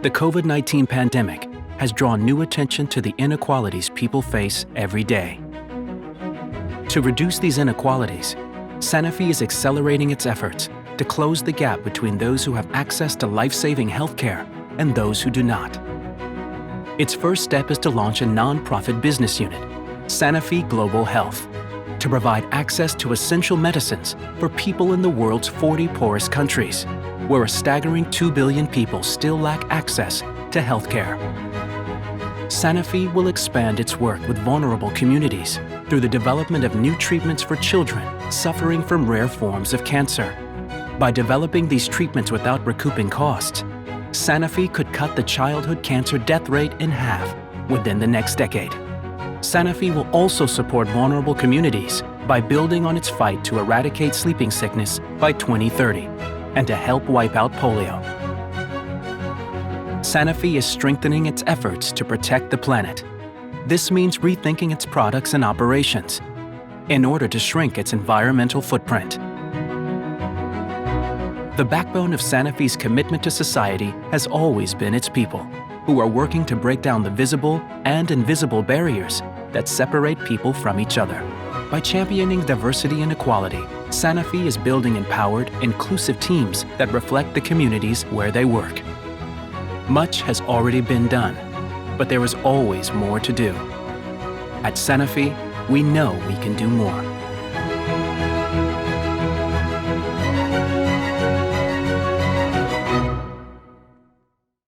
The COVID-19 pandemic has drawn new attention to the inequalities people face every day. To reduce these inequalities, SANOFI is accelerating its efforts to close the gap between those who have access to life-saving healthcare and those who do not. Its first step is to launch a non-profit business unit, SANOFI Global Health, to provide access to essential medicines for people in the world's 40 poorest countries, where a staggering 2 billion people still lack access to healthcare. SANOFI will expand its work with vulnerable communities through the development of new treatments for children suffering from rare forms of cancer. By developing these treatments without recouping costs, SANOFI could cut the childhood cancer death rate in half within the next decade. SANOFI will also support vulnerable communities by building on its fight to eradicate sleeping sickness by 2030 and to help wipe out polio. SANOFI is strengthening its efforts to protect the planet. This means rethinking its products and operations in order to shrink its environmental footprint. The backbone of SANOFI's commitment to society has always been its people, who are working to break down the visible and invisible barriers that separate people from each other. By championing diversity and equality, SANOFI is building empowered, inclusive teams that reflect the communities where they work. Much has already been done, but there is always more to do. At SANOFI, we know we can do more.